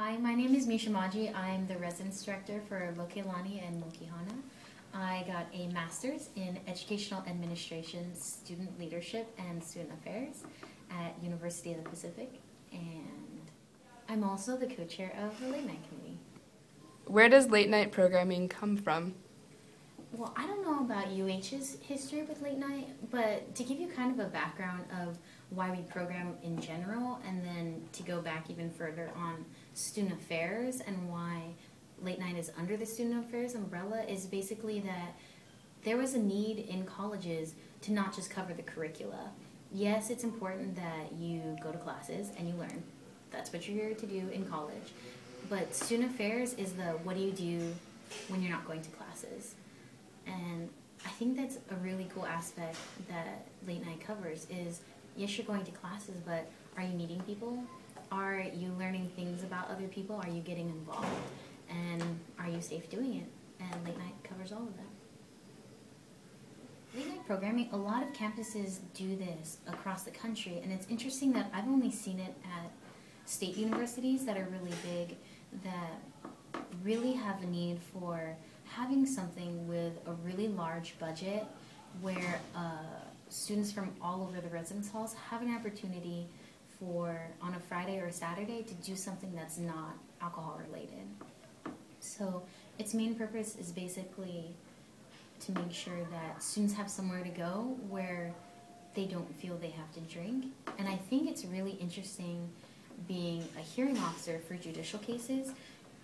Hi, my name is Misha Maji. I'm the residence director for Lokelani and Mokihana. I got a master's in educational administration, student leadership, and student affairs at University of the Pacific, and I'm also the co-chair of the late night committee. Where does late night programming come from? Well, I don't know about UH's history with late night, but to give you kind of a background of why we program in general, and then to go back even further on student affairs and why late night is under the student affairs umbrella, is basically that there was a need in colleges to not just cover the curricula. Yes, it's important that you go to classes and you learn. That's what you're here to do in college. But student affairs is the what do you do when you're not going to classes. And I think that's a really cool aspect that late night covers is, yes, you're going to classes, but are you meeting people? Are you learning things about other people? Are you getting involved? And are you safe doing it? And late night covers all of that. Late night programming, a lot of campuses do this across the country, and it's interesting that I've only seen it at state universities that are really big, that really have a need for having something with a really large budget where students from all over the residence halls have an opportunity for, on a Friday or a Saturday, to do something that's not alcohol related. So its main purpose is basically to make sure that students have somewhere to go where they don't feel they have to drink. And I think it's really interesting being a hearing officer for judicial cases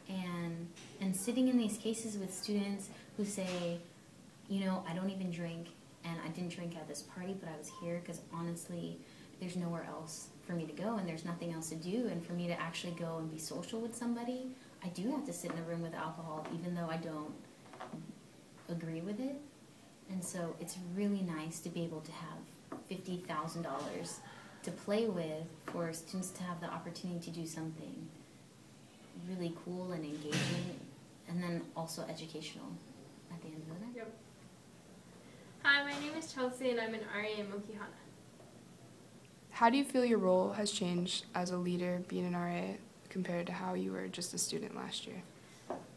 and sitting in these cases with students who say, you know, I don't even drink, and I didn't drink at this party, but I was here because honestly there's nowhere else for me to go and there's nothing else to do, and for me to actually go and be social with somebody, I do have to sit in a room with alcohol even though I don't agree with it. And so it's really nice to be able to have $50,000 to play with for students to have the opportunity to do something really cool and engaging, and then also educational at the end of the day. Yep. Hi, my name is Chelsea and I'm an RA in Mokihana. How do you feel your role has changed as a leader being an RA compared to how you were just a student last year?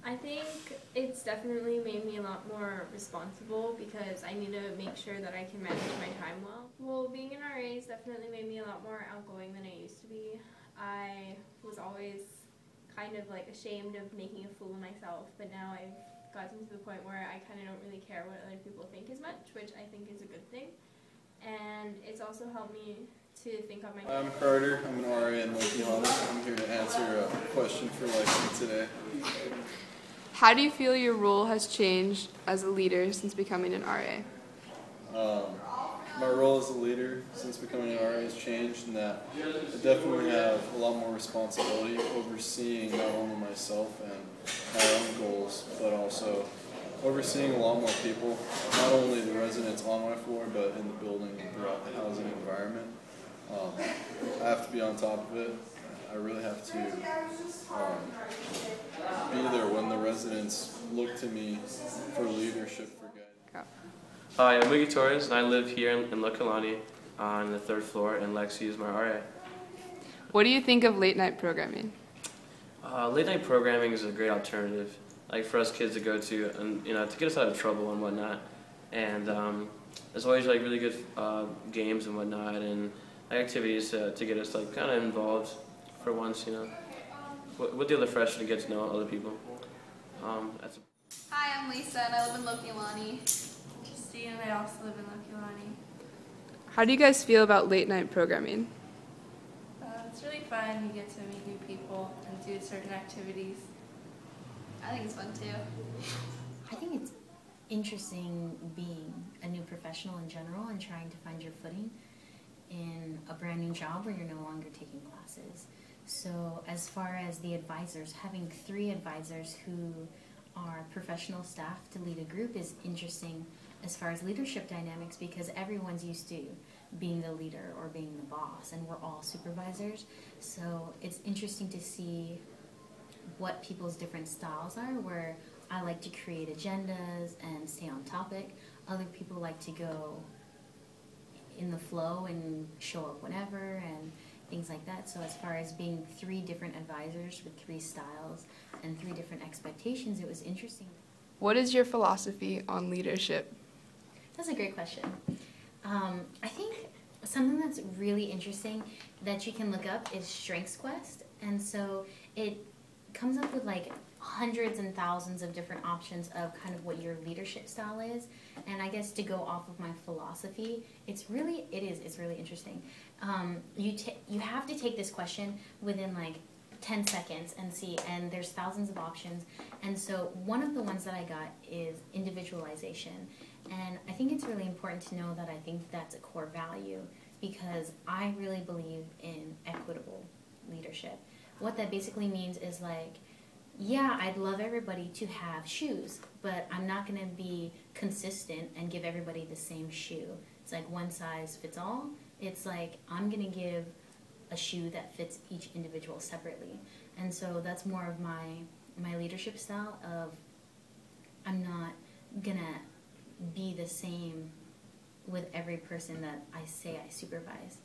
I think it's definitely made me a lot more responsible because I need to make sure that I can manage my time well. Well, being an RA has definitely made me a lot more outgoing than I used to be. I was always kind of like ashamed of making a fool of myself, but now I've gotten to the point where I kind of don't really care what other people think as much, which I think is a good thing. And it's also helped me to think on my feet. I'm Carter. I'm an RA in Mokihana. I'm here to answer a question for Lexi today. How do you feel your role has changed as a leader since becoming an RA? My role as a leader since becoming an RA has changed in that I definitely have a lot more responsibility overseeing not only myself and my own goals, but also overseeing a lot more people, not only the residents on my floor, but in the building and throughout the housing environment. I have to be on top of it. I really have to be there when the residents look to me for leadership, for guidance. Hi, I'm Miggy Torres, and I live here in Lokelani on the 3rd floor, and Lexi is my RA. What do you think of late night programming? Late night programming is a great alternative, like for us kids to go to, and to get us out of trouble and whatnot. And there's always like really good games and whatnot, and activities to get us like kind of involved for once, with the other freshmen to get to know other people. Hi, I'm Lisa and I live in Lokelani. Christine and I also live in Lokelani. How do you guys feel about late night programming? It's really fun. You get to meet new people and do certain activities. I think it's fun too. I think it's interesting being a new professional in general and trying to find your footing in a brand new job where you're no longer taking classes. So as far as the advisors, having 3 advisors who are professional staff to lead a group is interesting as far as leadership dynamics, because everyone's used to being the leader or being the boss, and we're all supervisors. So it's interesting to see what people's different styles are, where I like to create agendas and stay on topic. Other people like to go in the flow and show up whenever, and things like that. So as far as being 3 different advisors with 3 styles and 3 different expectations, it was interesting. What is your philosophy on leadership? That's a great question. I think something that's really interesting that you can look up is Strengths Quest. And so it comes up with like hundreds and thousands of different options of kind of what your leadership style is. And I guess to go off of my philosophy, it's really interesting. You have to take this question within like 10 seconds and see, and there's thousands of options. And so one of the ones that I got is individualization. And I think it's really important to know that I think that's a core value, because I really believe in equitable leadership. What that basically means is like, yeah, I'd love everybody to have shoes, but I'm not going to be consistent and give everybody the same shoe. It's like one size fits all. It's like I'm going to give a shoe that fits each individual separately. And so that's more of my leadership style of I'm not going to be the same with every person that I say I supervise.